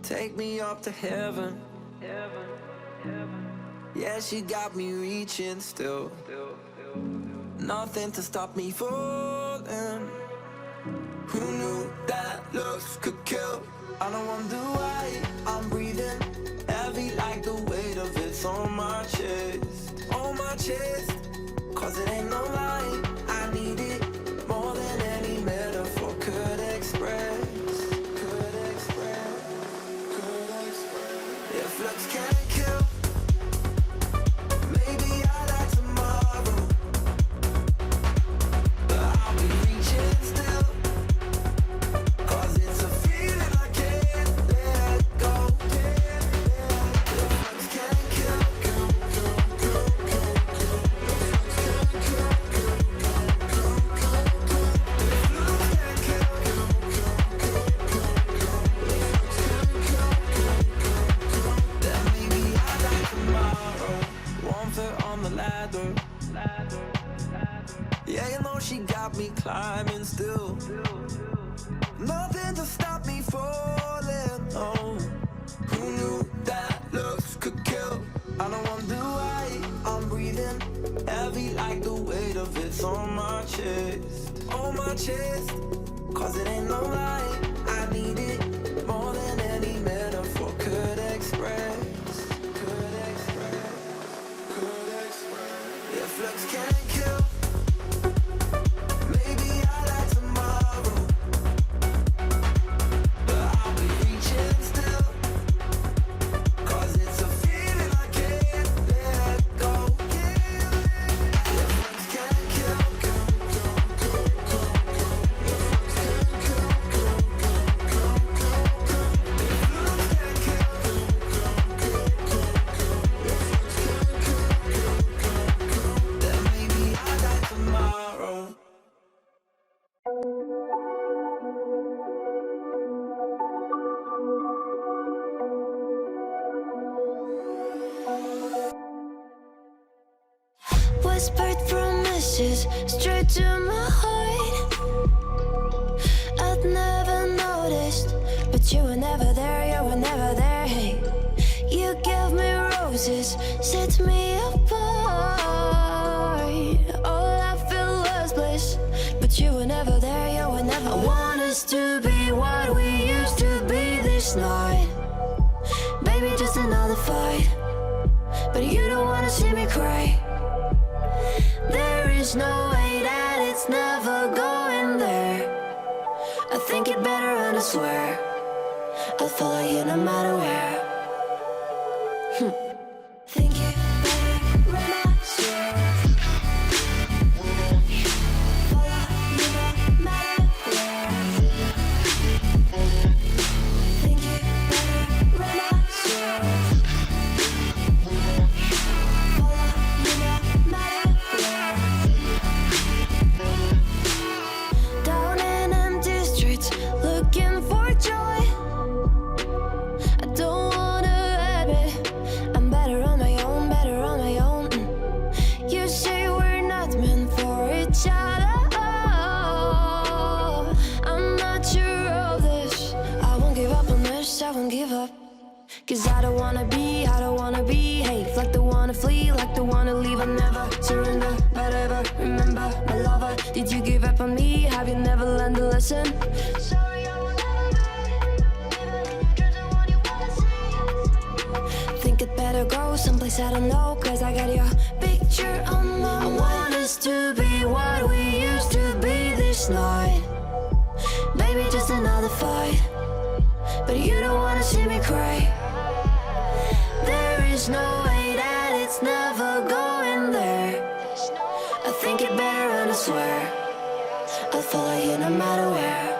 take me up to heaven. Yeah, she got me reaching still. Nothing to stop me falling. Who knew that looks could kill? I don't wonder why I'm breathing heavy like the weight of it's on my chest. On my chest. Cause it ain't no lie, I need it more than any metaphor could express. Could express. Could express. If looks can't kill, maybe I'd like tomorrow, but I'll be reaching still. Cause it's a feeling I can't let go. If looks can't kill, on the ladder. Yeah, you know she got me climbing still. Nothing to stop me falling. Oh, who knew that looks could kill? I don't wonder why I'm breathing heavy like the weight of it's on my chest. On my chest. Cause it ain't no lie, I need it more than any metaphor could express. If looks can't kill, maybe I'd like tomorrow, but I'll be reaching still. Cause it's a feeling I can't let go. If looks can't kill, whispered promises straight to my heart. I'd never noticed, but you were never there, you were never there. Hey, you gave me roses, set me apart. All I feel was bliss, but you were never there, you were never. I want us to be what we used to be this night. Baby, just another fight, but you don't wanna see me cry. There is no way that it's never going there. I think it better and I swear I'll follow you no matter where. Think it better and I swear follow you no matter where. Think it better and I swear follow you no matter where. Down in empty streets, looking for joy. I don't wanna admit I'm better on my own, better on my own. You say we're not meant for each other. I'm not sure of this. I won't give up on this, I won't give up. Cause I don't wanna behave like the wanna flee, like the wanna leave. I never surrender, but ever remember my lover. Did you give up on me? Have you never learned a lesson? Sorry, I will never be even you're the one you wanna see. Think it better go someplace I don't know, cause I got your picture on my mind. I want us to be what we used to be this night. Baby, just another fight, but you don't wanna see me cry. There is no way that it's never going there. I think it better and I swear I'll follow you no matter where.